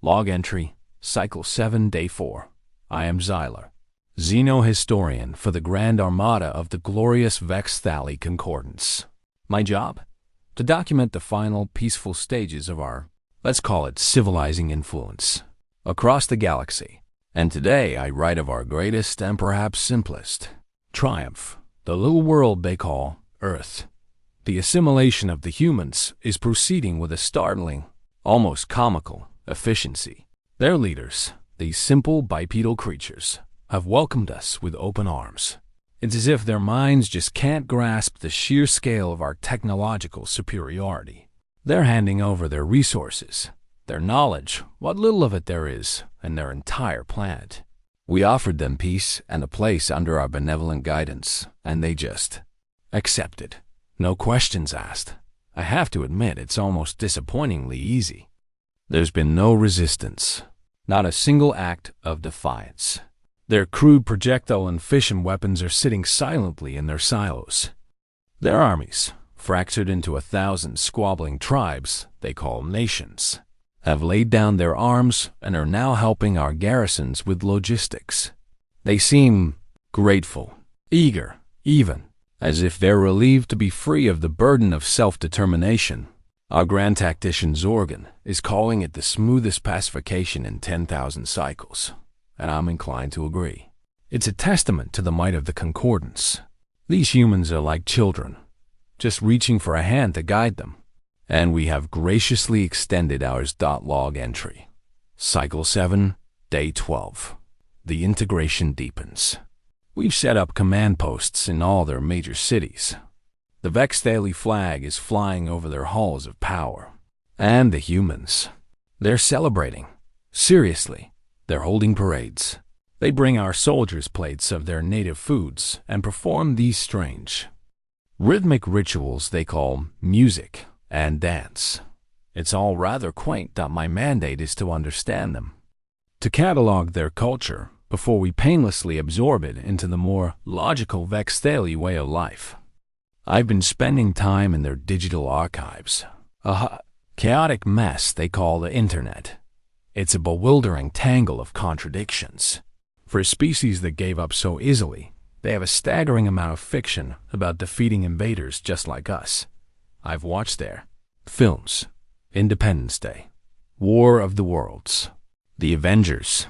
Log entry, Cycle 7, Day 4. I am Xyler, Xeno-historian for the Grand Armada of the glorious Vex-Thali Concordance. My job? To document the final peaceful stages of our, let's call it civilizing influence, across the galaxy. And today I write of our greatest and perhaps simplest triumph, the little world they call Earth. The assimilation of the humans is proceeding with a startling, almost comical, efficiency. Their leaders, these simple bipedal creatures, have welcomed us with open arms. It's as if their minds just can't grasp the sheer scale of our technological superiority. They're handing over their resources, their knowledge, what little of it there is, and their entire planet. We offered them peace and a place under our benevolent guidance, and they just accepted. No questions asked. I have to admit it's almost disappointingly easy. There's been no resistance, not a single act of defiance. Their crude projectile and fission weapons are sitting silently in their silos. Their armies, fractured into 1,000 squabbling tribes they call nations, have laid down their arms and are now helping our garrisons with logistics. They seem grateful, eager, even, as if they're relieved to be free of the burden of self-determination. Our Grand Tactician Zorgan is calling it the smoothest pacification in 10,000 cycles, and I'm inclined to agree. It's a testament to the might of the Concordance. These humans are like children, just reaching for a hand to guide them. And we have graciously extended ours. Log entry. Cycle 7, Day 12. The integration deepens. We've set up command posts in all their major cities. The Vex-Thali flag is flying over their halls of power. And the humans, they're celebrating. Seriously, they're holding parades. They bring our soldiers plates of their native foods and perform these strange, rhythmic rituals they call music and dance. It's all rather quaint. My mandate is to understand them, to catalog their culture before we painlessly absorb it into the more logical Vex-Thali way of life. I've been spending time in their digital archives, a chaotic mess they call the internet. It's a bewildering tangle of contradictions. For a species that gave up so easily, they have a staggering amount of fiction about defeating invaders just like us. I've watched their films, Independence Day, War of the Worlds, The Avengers.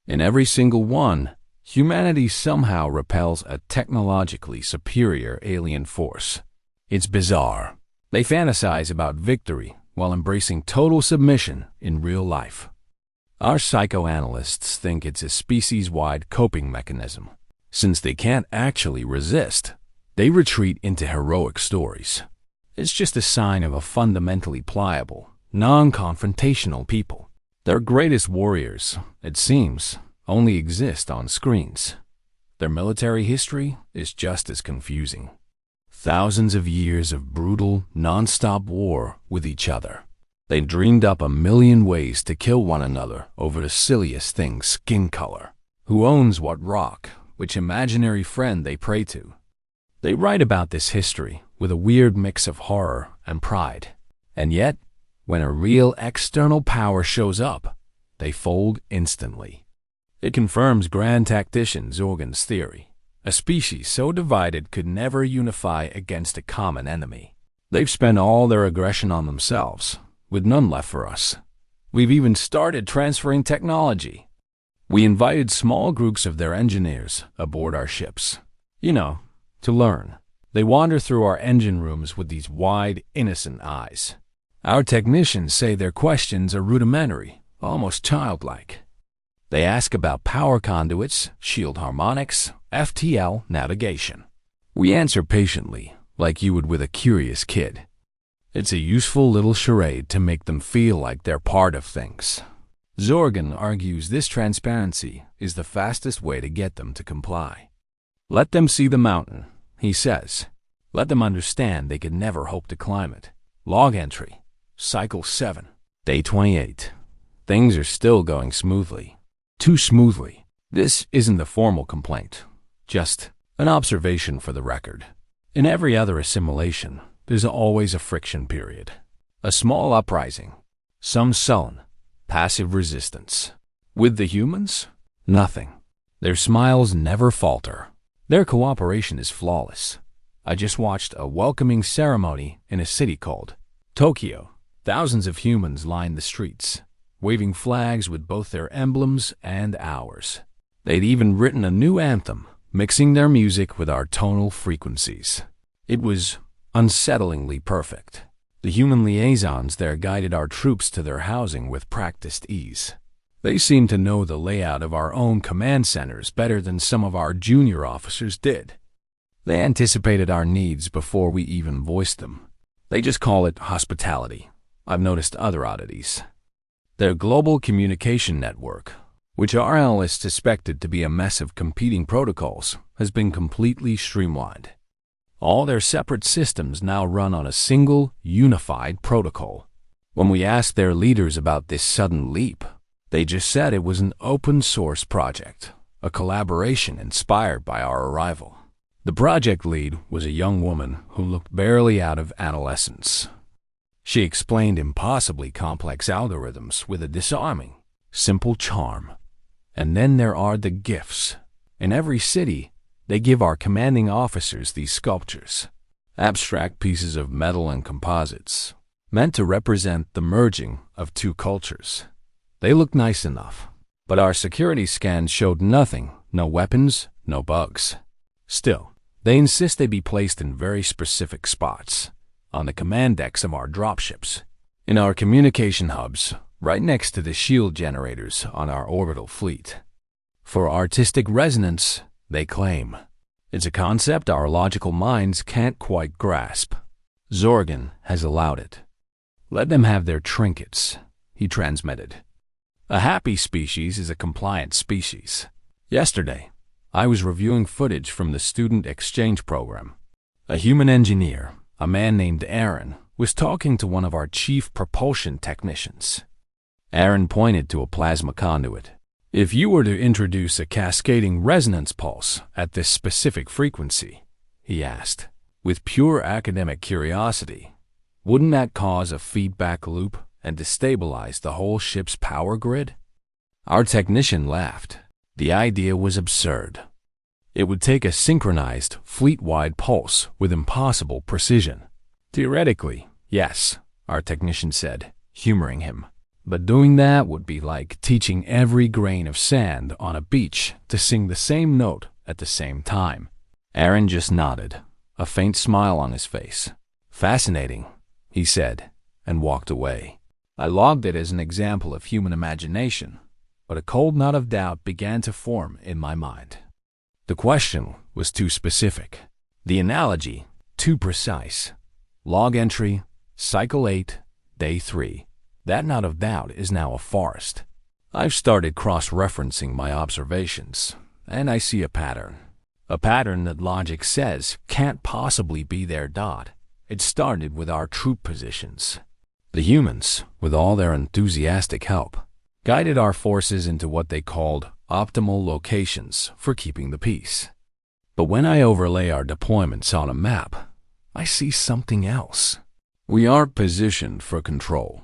In every single one, humanity somehow repels a technologically superior alien force. It's bizarre. They fantasize about victory while embracing total submission in real life. Our psychoanalysts think it's a species-wide coping mechanism. Since they can't actually resist, they retreat into heroic stories. It's just a sign of a fundamentally pliable, non-confrontational people. Their greatest warriors, it seems, only exist on screens. Their military history is just as confusing. Thousands of years of brutal, non-stop war with each other. They dreamed up 1,000,000 ways to kill one another over the silliest thing, skin color. Who owns what rock, which imaginary friend they pray to. They write about this history with a weird mix of horror and pride. And yet, when a real external power shows up, they fold instantly. It confirms Grand Tactician Zorgan's theory. A species so divided could never unify against a common enemy. They've spent all their aggression on themselves, with none left for us. We've even started transferring technology. We invited small groups of their engineers aboard our ships. To learn. They wander through our engine rooms with these wide, innocent eyes. Our technicians say their questions are rudimentary, almost childlike. They ask about power conduits, shield harmonics, FTL navigation. We answer patiently, like you would with a curious kid. It's a useful little charade to make them feel like they're part of things. Zorgan argues this transparency is the fastest way to get them to comply. Let them see the mountain, he says. Let them understand they could never hope to climb it. Log entry, Cycle 7, Day 28. Things are still going smoothly. Too smoothly. This isn't the formal complaint, just an observation for the record. In every other assimilation, there's always a friction period. A small uprising, some sullen, passive resistance. With the humans, nothing. Their smiles never falter. Their cooperation is flawless. I just watched a welcoming ceremony in a city called Tokyo. Thousands of humans lined the streets, waving flags with both their emblems and ours. They'd even written a new anthem, mixing their music with our tonal frequencies. It was unsettlingly perfect. The human liaisons there guided our troops to their housing with practiced ease. They seemed to know the layout of our own command centers better than some of our junior officers did. They anticipated our needs before we even voiced them. They just call it hospitality. I've noticed other oddities. Their global communication network, which our analysts suspected to be a mess of competing protocols, has been completely streamlined. All their separate systems now run on a single, unified protocol. When we asked their leaders about this sudden leap, they just said it was an open-source project, a collaboration inspired by our arrival. The project lead was a young woman who looked barely out of adolescence. She explained impossibly complex algorithms with a disarming, simple charm. And then there are the gifts. In every city, they give our commanding officers these sculptures, abstract pieces of metal and composites, meant to represent the merging of two cultures. They look nice enough, but our security scans showed nothing, no weapons, no bugs. Still, they insist they be placed in very specific spots, on the command decks of our dropships, in our communication hubs, right next to the shield generators on our orbital fleet. For artistic resonance, they claim. It's a concept our logical minds can't quite grasp. Zorgan has allowed it. Let them have their trinkets, he transmitted. A happy species is a compliant species. Yesterday, I was reviewing footage from the student exchange program. A human engineer, a man named Aaron, was talking to one of our chief propulsion technicians. Aaron pointed to a plasma conduit. If you were to introduce a cascading resonance pulse at this specific frequency, he asked, with pure academic curiosity, wouldn't that cause a feedback loop and destabilize the whole ship's power grid? Our technician laughed. The idea was absurd. It would take a synchronized, fleet-wide pulse with impossible precision. Theoretically, yes, our technician said, humoring him. But doing that would be like teaching every grain of sand on a beach to sing the same note at the same time. Aaron just nodded, a faint smile on his face. Fascinating, he said, and walked away. I logged it as an example of human imagination, but a cold knot of doubt began to form in my mind. The question was too specific. The analogy, too precise. Log entry, cycle 8, day 3. That knot of doubt is now a forest. I've started cross-referencing my observations, and I see a pattern. A pattern that logic says can't possibly be their dot. It started with our troop positions. The humans, with all their enthusiastic help, guided our forces into what they called optimal locations for keeping the peace. But when I overlay our deployments on a map, I see something else. We aren't positioned for control.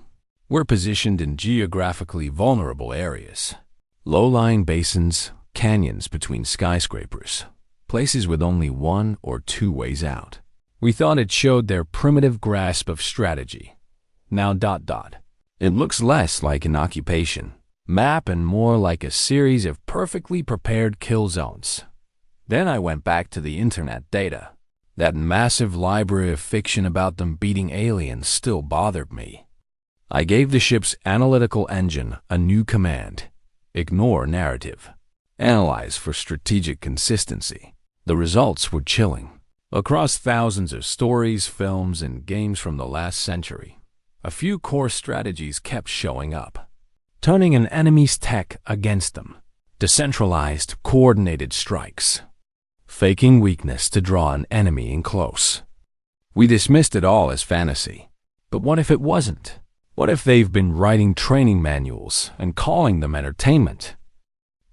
We're positioned in geographically vulnerable areas. Low-lying basins, canyons between skyscrapers, places with only one or two ways out. We thought it showed their primitive grasp of strategy. Now ... It looks less like an occupation map and more like a series of perfectly prepared kill zones. Then I went back to the internet data. That massive library of fiction about them beating aliens still bothered me. I gave the ship's analytical engine a new command: ignore narrative. Analyze for strategic consistency. The results were chilling. Across thousands of stories, films, and games from the last century, a few core strategies kept showing up. Turning an enemy's tech against them. Decentralized, coordinated strikes. Faking weakness to draw an enemy in close. We dismissed it all as fantasy. But what if it wasn't? What if they've been writing training manuals and calling them entertainment?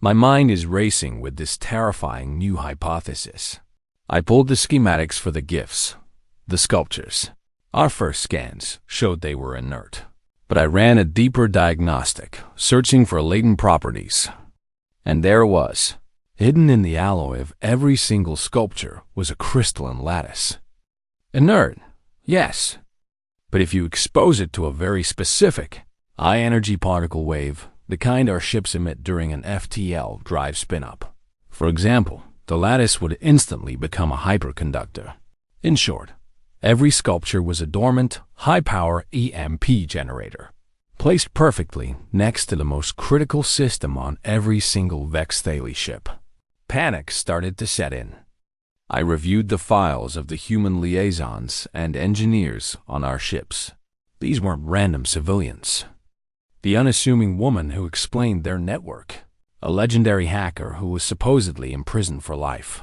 My mind is racing with this terrifying new hypothesis. I pulled the schematics for the gifts, the sculptures. Our first scans showed they were inert. But I ran a deeper diagnostic, searching for latent properties. And there it was. Hidden in the alloy of every single sculpture was a crystalline lattice. Inert, yes. But if you expose it to a very specific, high-energy particle wave, the kind our ships emit during an FTL drive spin-up, for example, the lattice would instantly become a hyperconductor. In short, every sculpture was a dormant, high-power EMP generator, placed perfectly next to the most critical system on every single Vex Thaly ship. Panic started to set in. I reviewed the files of the human liaisons and engineers on our ships. These weren't random civilians. The unassuming woman who explained their network, a legendary hacker who was supposedly imprisoned for life.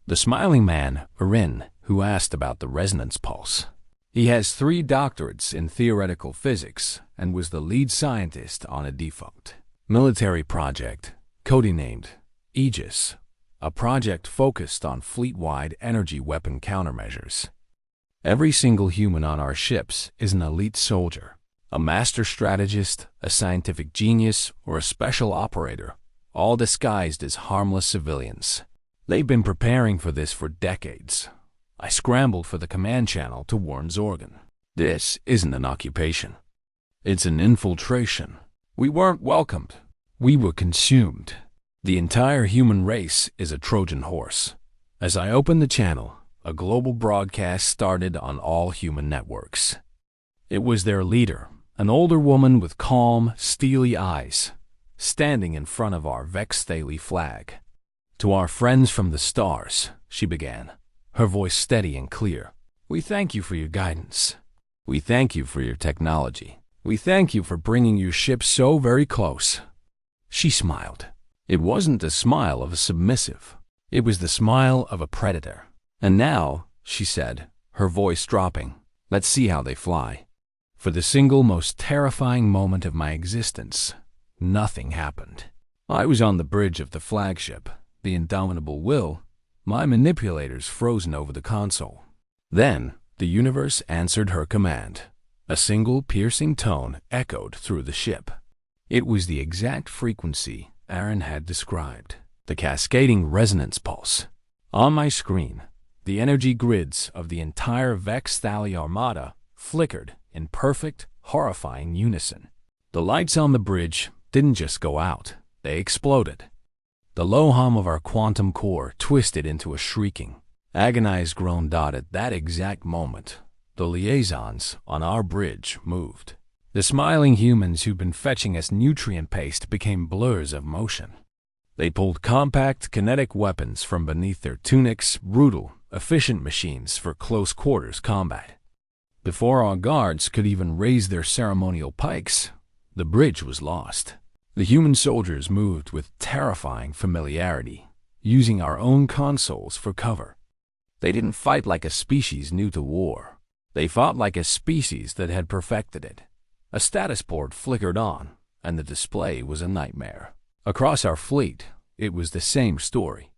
The smiling man, Urin, who asked about the resonance pulse. He has 3 doctorates in theoretical physics and was the lead scientist on a defunct military project, codenamed Aegis, a project focused on fleet-wide energy weapon countermeasures. Every single human on our ships is an elite soldier, a master strategist, a scientific genius, or a special operator, all disguised as harmless civilians. They've been preparing for this for decades. I scrambled for the command channel to warn Zorgan. This isn't an occupation. It's an infiltration. We weren't welcomed. We were consumed. The entire human race is a Trojan horse. As I opened the channel, a global broadcast started on all human networks. It was their leader, an older woman with calm, steely eyes, standing in front of our Vex Thaly flag. To our friends from the stars, she began, her voice steady and clear. We thank you for your guidance. We thank you for your technology. We thank you for bringing your ship so very close. She smiled. It wasn't the smile of a submissive. It was the smile of a predator. And now, she said, her voice dropping, let's see how they fly. For the single most terrifying moment of my existence, nothing happened. I was on the bridge of the flagship, the indomitable Will, my manipulators frozen over the console. Then, the universe answered her command. A single piercing tone echoed through the ship. It was the exact frequency Aaron had described, the cascading resonance pulse. On my screen, the energy grids of the entire Vex Thaly armada flickered in perfect, horrifying unison. The lights on the bridge didn't just go out, they exploded. The low hum of our quantum core twisted into a shrieking, agonized groan. At that exact moment, the liaisons on our bridge moved. The smiling humans who'd been fetching us nutrient paste became blurs of motion. They pulled compact kinetic weapons from beneath their tunics, brutal, efficient machines for close quarters combat. Before our guards could even raise their ceremonial pikes, the bridge was lost. The human soldiers moved with terrifying familiarity, using our own consoles for cover. They didn't fight like a species new to war. They fought like a species that had perfected it. A status board flickered on, and the display was a nightmare. Across our fleet, it was the same story.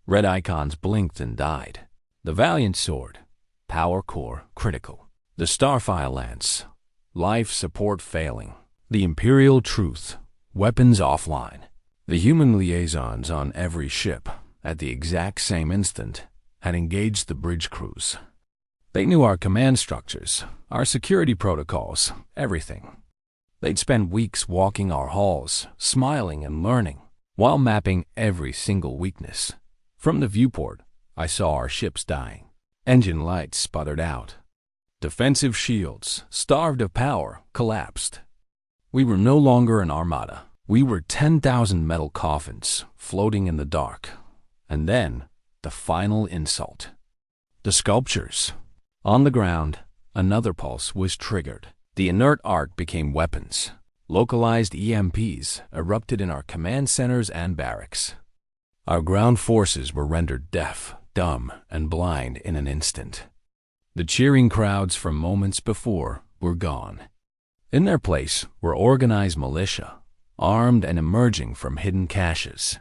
Red icons blinked and died. The Valiant Sword, Power Core critical. The Starfire Lance, Life Support failing. The Imperial Truth, Weapons offline. The human liaisons on every ship, at the exact same instant, had engaged the bridge crews. They knew our command structures, our security protocols, everything. They'd spend weeks walking our halls, smiling and learning, while mapping every single weakness. From the viewport, I saw our ships dying. Engine lights sputtered out. Defensive shields, starved of power, collapsed. We were no longer an armada. We were 10,000 metal coffins floating in the dark. And then, the final insult. The sculptures. On the ground, another pulse was triggered. The inert art became weapons. Localized EMPs erupted in our command centers and barracks. Our ground forces were rendered deaf, dumb, and blind in an instant. The cheering crowds from moments before were gone. In their place were organized militia, armed and emerging from hidden caches.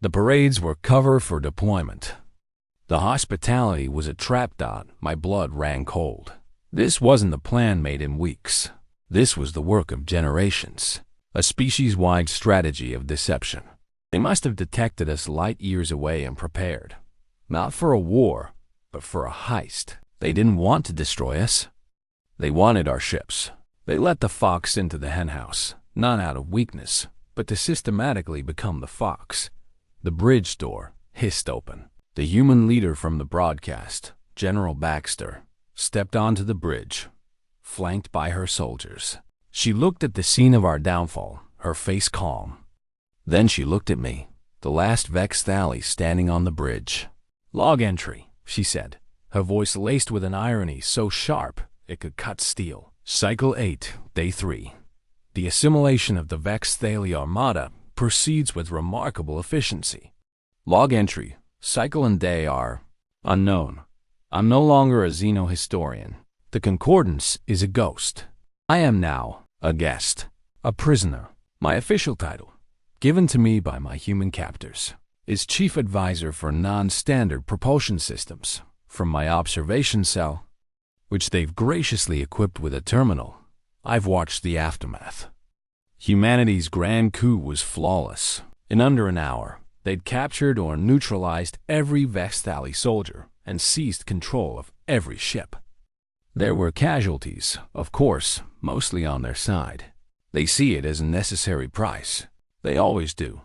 The parades were cover for deployment. The hospitality was a trap. My blood ran cold. This wasn't the plan made in weeks. This was the work of generations, a species-wide strategy of deception. They must have detected us light years away and prepared, not for a war, but for a heist. They didn't want to destroy us. They wanted our ships. They let the fox into the henhouse, not out of weakness, but to systematically become the fox. The bridge door hissed open. The human leader from the broadcast, General Baxter, stepped onto the bridge, flanked by her soldiers. She looked at the scene of our downfall, her face calm. Then she looked at me, the last Vex Thali standing on the bridge. "Log entry," she said, her voice laced with an irony so sharp it could cut steel. Cycle 8, Day 3. The assimilation of the Vex Thali Armada proceeds with remarkable efficiency. Log entry, cycle and day are unknown. I'm no longer a xenohistorian. The concordance is a ghost. I am now a guest, a prisoner. My official title, given to me by my human captors, is Chief Advisor for Non-Standard Propulsion Systems from my observation cell, which they've graciously equipped with a terminal. I've watched the aftermath. Humanity's grand coup was flawless. In under an hour, they'd captured or neutralized every Vex Thali soldier and seized control of every ship. There were casualties, of course, mostly on their side. They see it as a necessary price. They always do.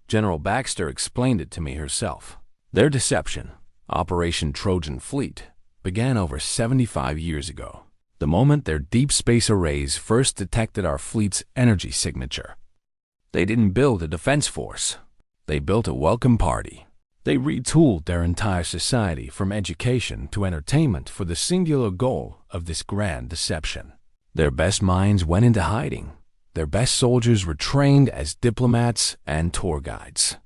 General Baxter explained it to me herself. Their deception, Operation Trojan Fleet, began over 75 years ago, the moment their deep space arrays first detected our fleet's energy signature. They didn't build a defense force. They built a welcome party. They retooled their entire society from education to entertainment for the singular goal of this grand deception. Their best minds went into hiding. Their best soldiers were trained as diplomats and tour guides.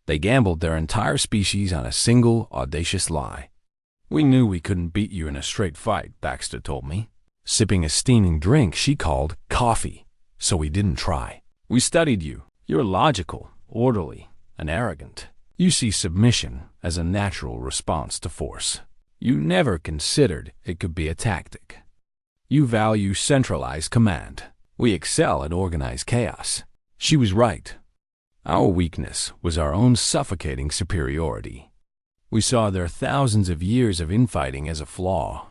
They gambled their entire species on a single, audacious lie. "We knew we couldn't beat you in a straight fight," Baxter told me, sipping a steaming drink she called coffee, "so we didn't try. We studied you. You're logical, orderly, and arrogant. You see submission as a natural response to force. You never considered it could be a tactic. You value centralized command. We excel at organized chaos." She was right. Our weakness was our own suffocating superiority. We saw their thousands of years of infighting as a flaw.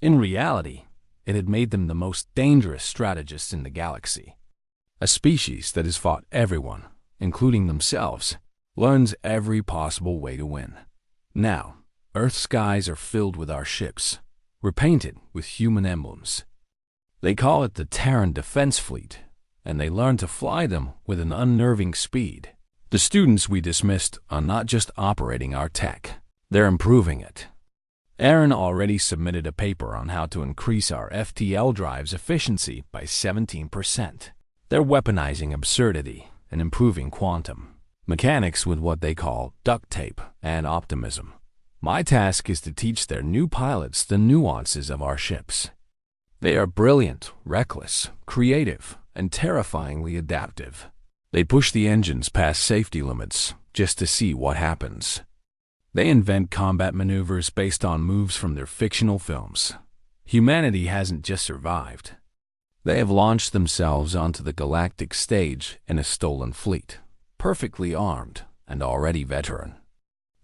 In reality, it had made them the most dangerous strategists in the galaxy. A species that has fought everyone, including themselves, learns every possible way to win. Now, Earth's skies are filled with our ships, repainted with human emblems. They call it the Terran Defense Fleet, and they learn to fly them with an unnerving speed. The students we dismissed are not just operating our tech, they're improving it. Aaron already submitted a paper on how to increase our FTL drive's efficiency by 17%. They're weaponizing absurdity and improving quantum mechanics with what they call duct tape and optimism. My task is to teach their new pilots the nuances of our ships. They are brilliant, reckless, creative, and terrifyingly adaptive. They push the engines past safety limits just to see what happens. They invent combat maneuvers based on moves from their fictional films. Humanity hasn't just survived. They have launched themselves onto the galactic stage in a stolen fleet, perfectly armed and already veteran.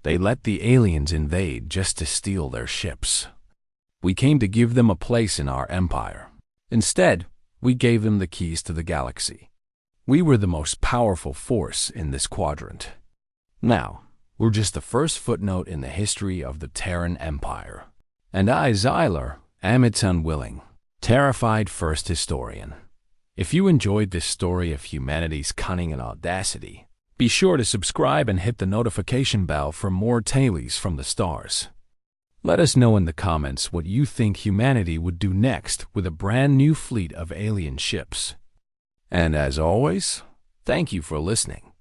They let the aliens invade just to steal their ships. We came to give them a place in our empire. Instead, we gave them the keys to the galaxy. We were the most powerful force in this quadrant. Now, we're just the first footnote in the history of the Terran Empire. And I, Xyler, am its unwilling, terrified first historian. If you enjoyed this story of humanity's cunning and audacity, be sure to subscribe and hit the notification bell for more tailies from the stars. Let us know in the comments what you think humanity would do next with a brand new fleet of alien ships. And as always, thank you for listening.